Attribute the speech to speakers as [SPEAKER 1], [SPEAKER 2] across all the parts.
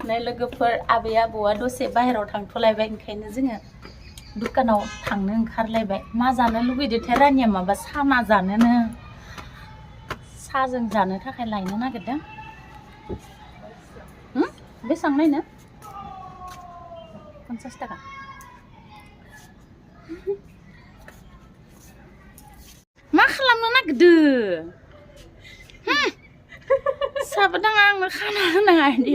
[SPEAKER 1] नै लोगोफोर आबै आबौआ दसे बाहेरायाव थांथ'लायबाय ओंखायनो जोङो दुकानाव थांनो ओंखारलायबाय मा जानो लुगैदोंथाय रानिया माबा साना जानोनो साजों जानो थाखाय लायनो नागिरदों बेसेबां नायनो 50 थाखा मा खालामनो नागिरदों साबोदां आंनो खाना होनाङा इदि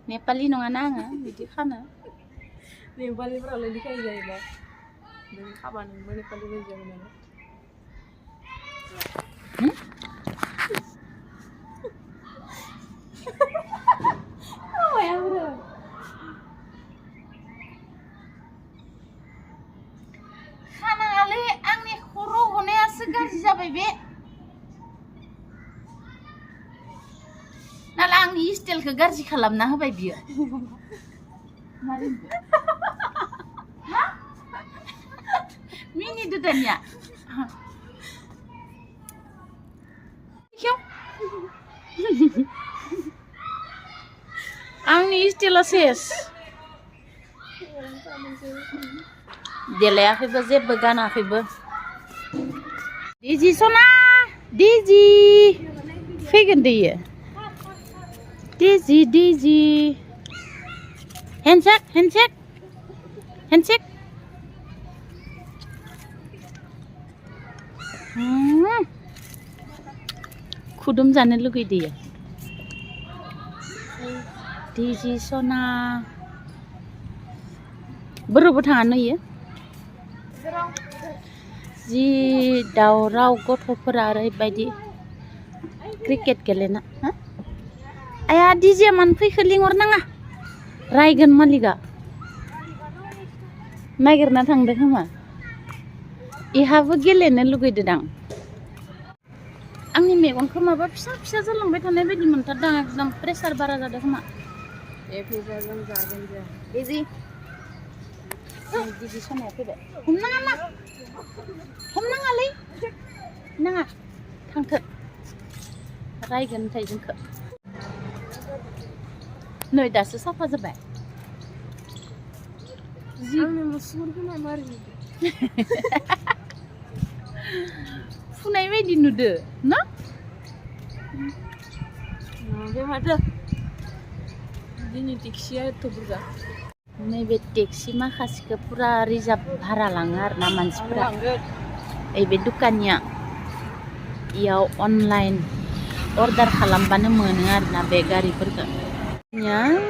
[SPEAKER 1] नेपालि नङाना आङो बिदि खानो
[SPEAKER 2] नेपालिफोरालाय देखायो जाहैबाय नों खाबा नोंबो नेपालि बायदि जागोन नालाय
[SPEAKER 1] खानाङालै आंनि खर' हनायासो गाज्रि जाबाय बे नालाय आंनि स्टाइलखौ गाज्रि खालामना होबाय बियो मिनिदो दानिया आंनि स्टाइला सेस देलायाखैबो जेबो गानाखैबो दिजि सना दिजि फैगोन दे दिजि दिजि हेन्डशेक हेन्डशेक हेन्डशेक खुदुम जानो लुगैदों दिजि सना बोरोबो थाङा नुयो जि दावराव गथ'फोरा ओरैबायदि क्रिकेट गेलेना आया दिजिया मानो फैखो लिंहरनाङा रायगोन मालिकआ नागिरना थांदों खोमा इहाबो गेलेनो लुगैदों आंनि मेगनखौ माबा फिसा फिसा जालांबाय थानाय बायदि मोनथारदों एकदम प्रेसार बारा जादों खोमा
[SPEAKER 2] फैजागोन जागोन जों
[SPEAKER 1] दिजि सनाया फैबाय हमनाङा मा हमनाङालै नाङा थांथो रायगोन ओमफ्राय जोंखौ नै दासो साफा जाबाय फुनाय बायदि नुदो ना
[SPEAKER 2] बे माथो दिनै टेक्सिया एथ' बुरजा
[SPEAKER 1] नैबे टेक्सि माखासेखौ पुरा रिजार्भ भारा लाङो आरो ना मानसिफोरा बे दुकानिया इयाव अनलाइन अर्डार खालामबानो मोनो आरो ना बे गारिफोरखौ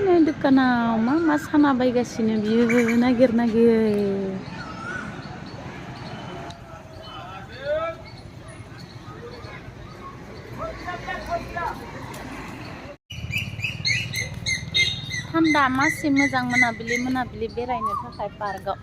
[SPEAKER 1] नै दुकानाव मा साना बायगासिनो बियो नागिर थान्दा मासे मोजां मोनाबिलि बेरायनो थाखाय पार्कआव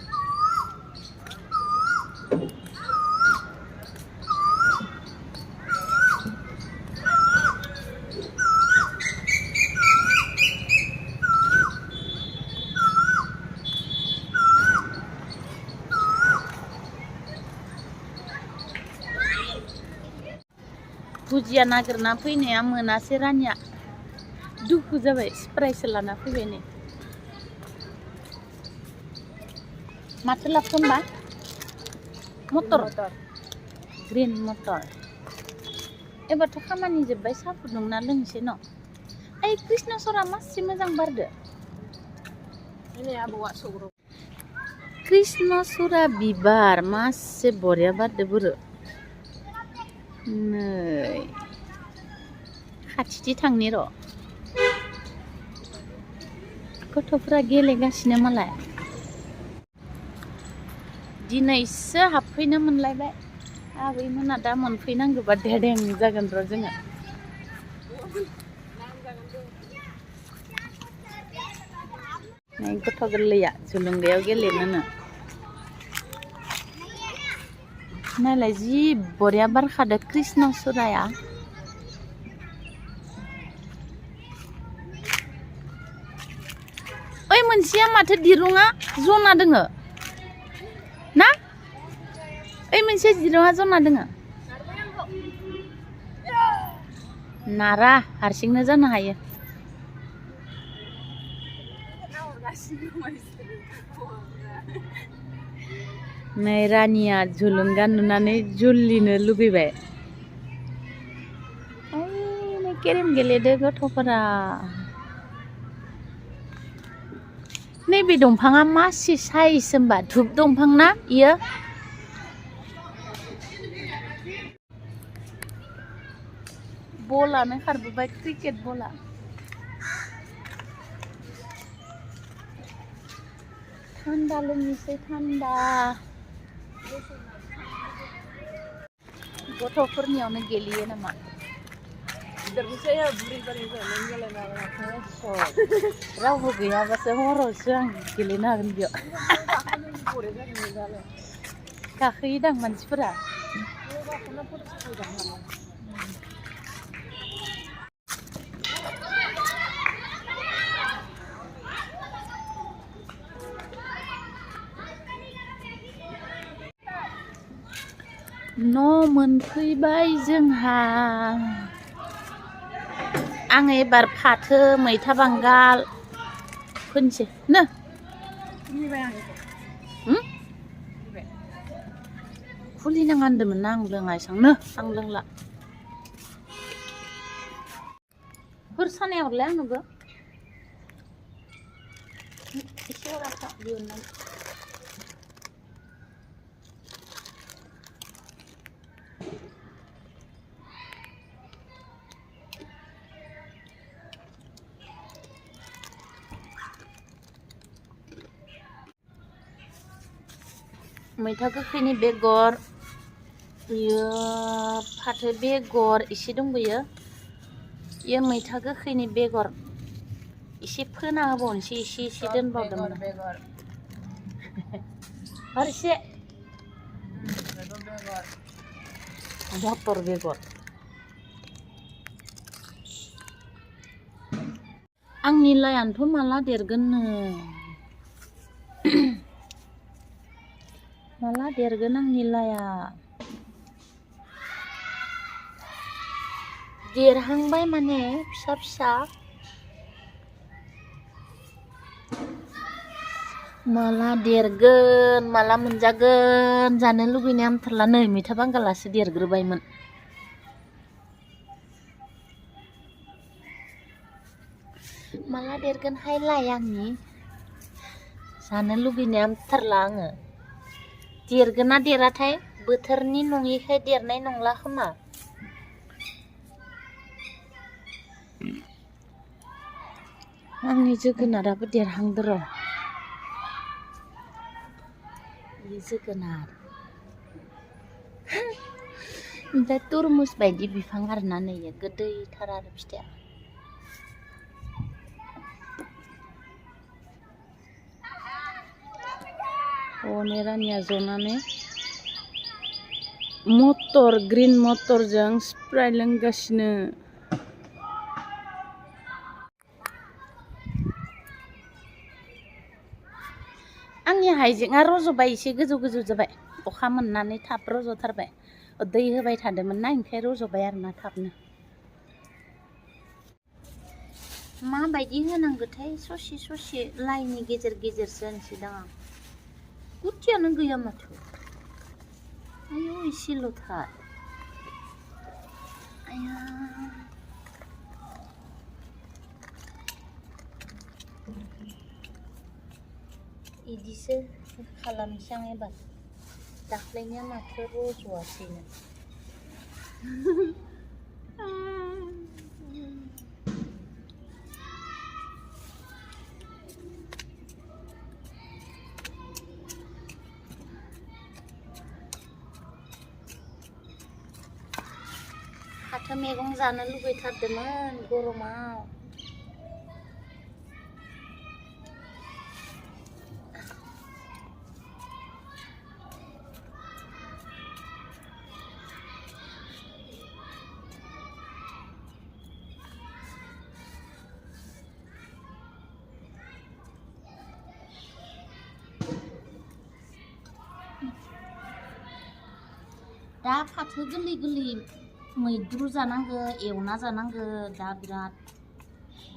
[SPEAKER 1] भुजिया नागिरना फैनाया मोनासै रानिया दुखु जाबाय स्प्राइसो लाना फैबाय नै माथो लाबोखो होमबा मटर ग्रिन मटर एबारथ' खामानि जोब्बाय साहा फुदुंना लोंसै न' ओइ कृष्णचूड़ा मासे मोजां बारदो कृष्णचूड़ा बिबार मासे बरिया बारदो बोरो नै खाथिथि थांनि र' गथ'फ्रा गेलेगासिनो मालाय दिनैसो हाबफैनो मोनलायबाय आबैमोना दा मोनफैनांगौबा देदें जागोन र' जोङो गथ' गोरलैया जुलुंगायाव गेलेनोनो नायलाय जि बरिया बारखादो कृष्णचूड़ाया ओइ मोनसेया माथो दिरुङा जना दोङो ना ओइ मोनसे दिरुङा जना दोङो नारा हारसिंनो जानो हायो नै रानिया जुलुंगा नुनानै जुलिनो लुगैबाय। ओइ केरेम गेलेदो गथ'फोरा। नैबे दंफाङा मासि साइज होमबा धुप दंफां ना इयो? बलानो खारबोबाय क्रिकेट बला। थान्दा लोंनोसै थान्दा। गथ'फोरनियावनो गेलेयो नामा? रावबो गैयाबासो हरावसो आं गेलेनो हागोन बेयाव। गाखोयोदां मानसिफोरा। न' मोनफैबाय जोंहा। आं एबार फाथो मैथा बांगाल फोनसै नो। खुलिनाङा होनदोंमोन ना आं लोङा एसांनो आं लोंला। हर सानाय हरलाय आंनोबो एसे हराखा दिहुननानै। मैथा गोखैनि बेगर, बियो फाथो बेगर एसे दंबोयो। इयो मैथा गोखैनि बेगर एसे फोना होबावनोसै, एसे दोनबावदोंमोन। हरसे मटर बेगर। आंनि लायानोथ' माला देरगोननो। माला देरगोन आंनि लाया? देरहांबाय माने फिसा फिसा। माला देरगोन, माला मोनजागोन जानो लुगैनाय आमथारला। नै मैथा बांगालासो देरग्रोबायमोन। माला देरगोनहाय लाय आंनि? जानो लुगैनाय आमथारला आङो। देरगोन ना देराथाय? बोथोरनि नङिखाय देरनाय नंला खोमा। आंनि जोगोनाराबो देरहांदो र'। बे जोगोनार। ओमफ्राय तरमुस बायदि बिफां आरोना नै गोदैथार आरो फिथाइया। हनै रानिया जनानै मटर, ग्रिन मटरजों स्प्राइ लोंगासिनो। आंनि हाइजेंआ रज'बाय, एसे गोजौ गोजौ जाबाय। अखा मोननानै थाब रज'थारबाय। दै होबाय थादोंमोन ना, ओंखायनो रज'बाय आरोना थाबनो। माबायदि होनांगौथाय ससे ससे लाइननि गेजेर गेजेरसो होनसैदां आं। गुथियानो गैया माथो। आयौ एसेल'थार। आया इदिसो खालामनोसै आं एबार। दाख्लैनिया माथो रज'आसैनो। फाथो मैगं जानो लुगैथारदोंमोन गरमाव। दा फाथो गोरलै गोरलै मैद्रु जानांगो, एवना जानांगो। दा बिराद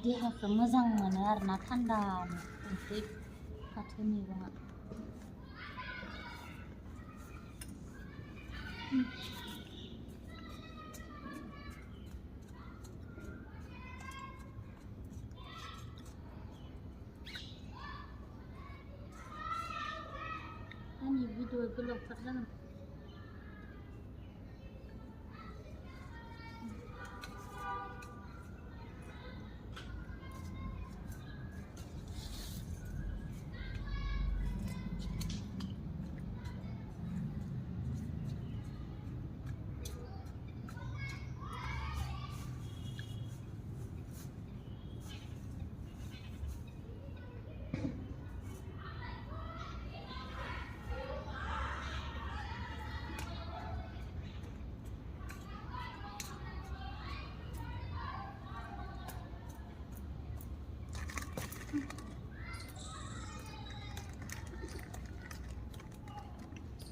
[SPEAKER 1] देहाखौ मोजां मोनो आरोना थान्दा ओंख्रि फाथो मैगङा आंनि भिडिअ गोलावथार जागोन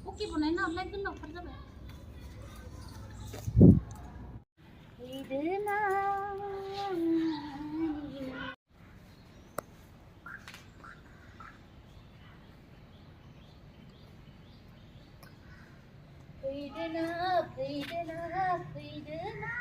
[SPEAKER 1] Oke, बनायना हरलाय गोलावथार जाबाय फैदोना फैदोना फैदोना फैदोना